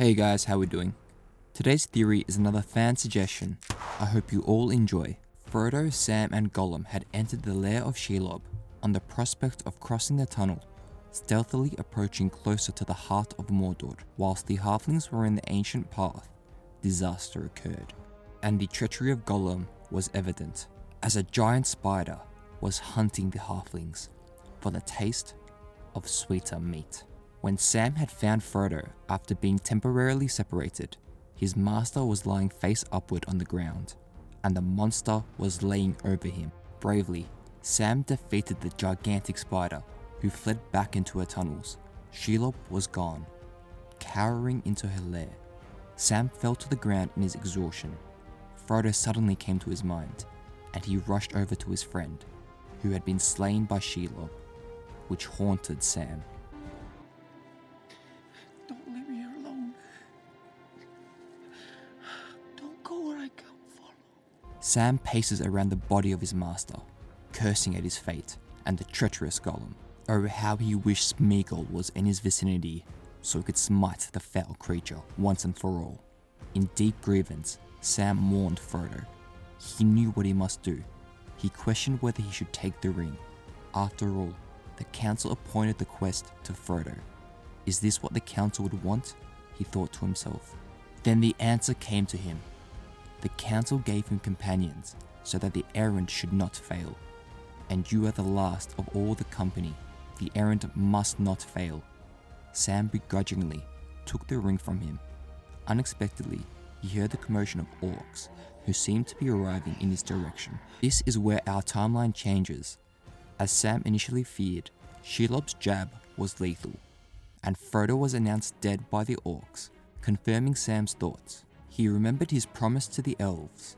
Hey guys, how we doing? Today's theory is another fan suggestion. I hope you all enjoy. Frodo, Sam and Gollum had entered the lair of Shelob on the prospect of crossing the tunnel, stealthily approaching closer to the heart of Mordor. Whilst the halflings were in the ancient path, disaster occurred, and the treachery of Gollum was evident, as a giant spider was hunting the halflings for the taste of sweeter meat. When Sam had found Frodo after being temporarily separated, his master was lying face upward on the ground, and the monster was laying over him. Bravely, Sam defeated the gigantic spider, who fled back into her tunnels. Shelob was gone. Cowering into her lair, Sam fell to the ground in his exhaustion. Frodo suddenly came to his mind, and he rushed over to his friend, who had been slain by Shelob, which haunted Sam. Don't leave me here alone. Don't go where I can't follow. Sam paces around the body of his master, cursing at his fate and the treacherous Gollum. Oh, how he wished Smeagol was in his vicinity so he could smite the foul creature once and for all. In deep grievance, Sam mourned Frodo. He knew what he must do. He questioned whether he should take the ring. After all, the council appointed the quest to Frodo. Is this what the council would want? He thought to himself. Then the answer came to him. The council gave him companions so that the errand should not fail. And you are the last of all the company. The errand must not fail. Sam begrudgingly took the ring from him. Unexpectedly, he heard the commotion of orcs who seemed to be arriving in his direction. This is where our timeline changes. As Sam initially feared, Shelob's jab was lethal, and Frodo was announced dead by the orcs, confirming Sam's thoughts. He remembered his promise to the elves.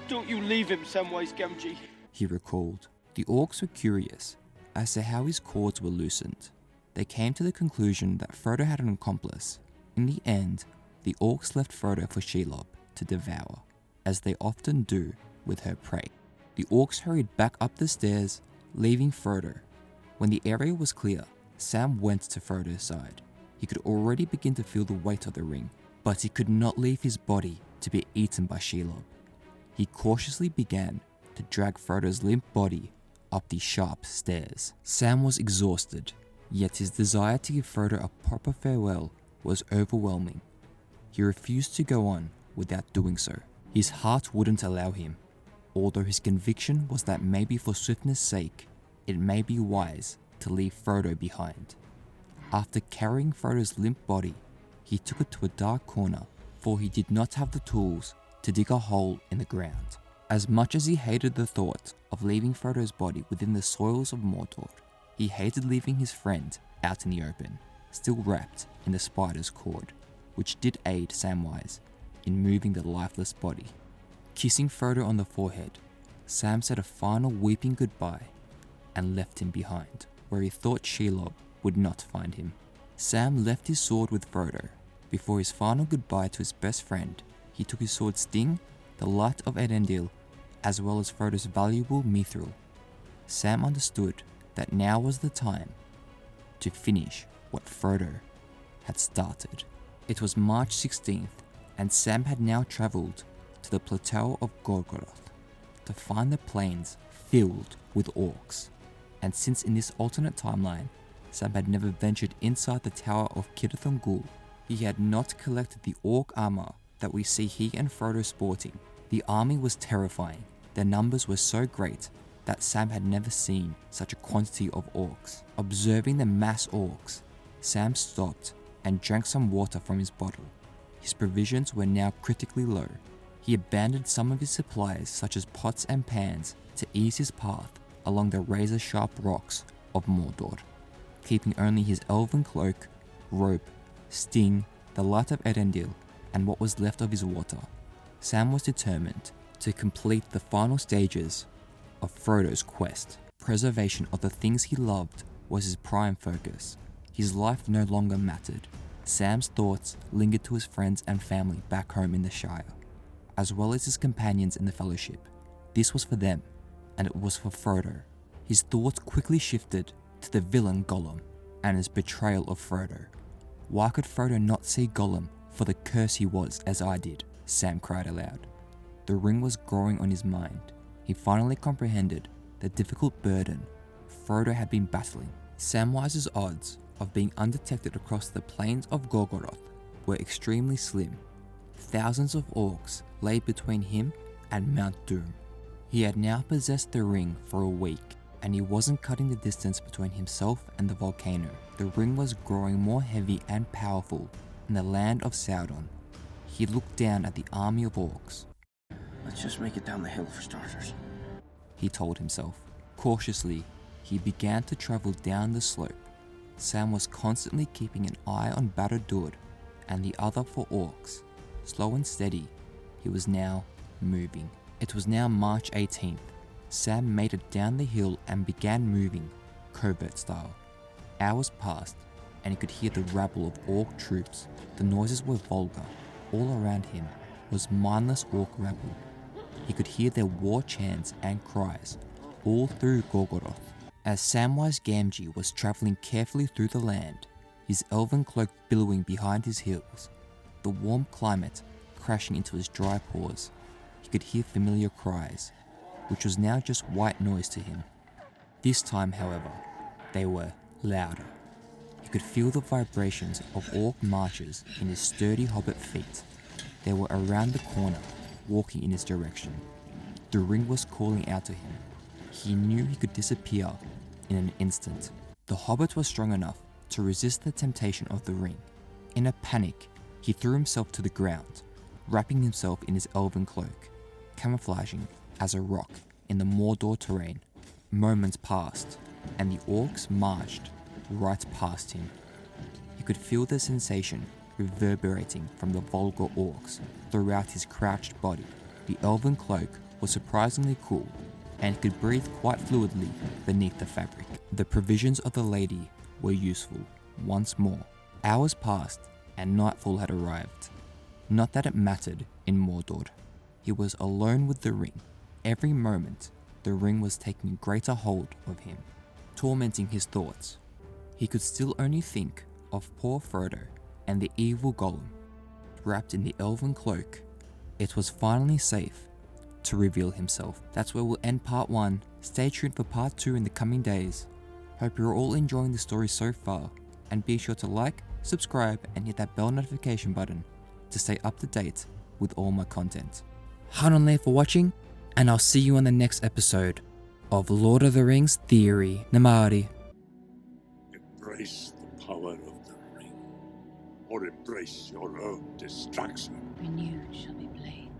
Don't you leave him, Samwise Gamgee. He recalled. The orcs were curious as to how his cords were loosened. They came to the conclusion that Frodo had an accomplice. In the end, the orcs left Frodo for Shelob to devour, as they often do with her prey. The orcs hurried back up the stairs, leaving Frodo. When the area was clear, Sam went to Frodo's side. He could already begin to feel the weight of the ring, but he could not leave his body to be eaten by Shelob. He cautiously began to drag Frodo's limp body up the sharp stairs. Sam was exhausted, yet his desire to give Frodo a proper farewell was overwhelming. He refused to go on without doing so. His heart wouldn't allow him, although his conviction was that maybe for swiftness' sake, it may be wise to leave Frodo behind. After carrying Frodo's limp body, he took it to a dark corner, for he did not have the tools to dig a hole in the ground. As much as he hated the thought of leaving Frodo's body within the soils of Mordor, he hated leaving his friend out in the open, still wrapped in the spider's cord, which did aid Samwise in moving the lifeless body. Kissing Frodo on the forehead, Sam said a final weeping goodbye and left him behind, where he thought Shelob would not find him. Sam left his sword with Frodo. Before his final goodbye to his best friend, he took his sword Sting, the Light of Eärendil, as well as Frodo's valuable Mithril. Sam understood that now was the time to finish what Frodo had started. It was March 16th, and Sam had now travelled to the plateau of Gorgoroth to find the plains filled with orcs. And since in this alternate timeline, Sam had never ventured inside the Tower of Cirith Ungol, he had not collected the orc armor that we see he and Frodo sporting. The army was terrifying. Their numbers were so great that Sam had never seen such a quantity of orcs. Observing the mass orcs, Sam stopped and drank some water from his bottle. His provisions were now critically low. He abandoned some of his supplies such as pots and pans to ease his path along the razor-sharp rocks of Mordor, keeping only his elven cloak, rope, Sting, the Light of Eärendil, and what was left of his water. Sam was determined to complete the final stages of Frodo's quest. Preservation of the things he loved was his prime focus. His life no longer mattered. Sam's thoughts lingered to his friends and family back home in the Shire, as well as his companions in the Fellowship. This was for them, and it was for Frodo. His thoughts quickly shifted to the villain Gollum and his betrayal of Frodo. Why could Frodo not see Gollum For the curse he was as I did, Sam cried aloud. The ring was growing on his mind. He finally comprehended the difficult burden Frodo had been battling. Samwise's odds of being undetected across the plains of Gorgoroth were extremely slim. Thousands of orcs lay between him and Mount Doom. He had now possessed the ring for a week, and he wasn't cutting the distance between himself and the volcano. The ring was growing more heavy and powerful in the land of Sauron. He looked down at the army of orcs. Let's just make it down the hill for starters. He told himself. Cautiously, he began to travel down the slope. Sam was constantly keeping an eye on Barad-dûr and the other four orcs. Slow and steady, he was now moving. It was now March 18th. Sam made it down the hill and began moving, covert style. Hours passed, and he could hear the rabble of orc troops. The noises were vulgar. All around him was mindless orc rabble. He could hear their war chants and cries all through Gorgoroth. As Samwise Gamgee was travelling carefully through the land, his elven cloak billowing behind his heels, the warm climate crashing into his dry pores, he could hear familiar cries, which was now just white noise to him. This time, however, they were louder. He could feel the vibrations of orc marchers in his sturdy hobbit feet. They were around the corner, walking in his direction. The ring was calling out to him. He knew he could disappear in an instant. The hobbit was strong enough to resist the temptation of the ring. In a panic, he threw himself to the ground, wrapping himself in his elven cloak, camouflaging as a rock in the Mordor terrain. Moments passed, and the orcs marched right past him. He could feel the sensation reverberating from the vulgar orcs throughout his crouched body. The elven cloak was surprisingly cool, and he could breathe quite fluidly beneath the fabric. The provisions of the lady were useful once more. Hours passed, and nightfall had arrived. Not that it mattered in Mordor. He was alone with the ring. Every moment, the ring was taking greater hold of him, tormenting his thoughts. He could still only think of poor Frodo and the evil Gollum, wrapped in the elven cloak. It was finally safe to reveal himself. That's where we'll end part 1. Stay tuned for part 2 in the coming days. Hope you're all enjoying the story so far, and be sure to like, subscribe, and hit that bell notification button to stay up to date with all my content. Hanonle for watching, and I'll see you on the next episode of Lord of the Rings Theory. Namari. Embrace the power of the ring, or embrace your own destruction. Renewed shall be blade.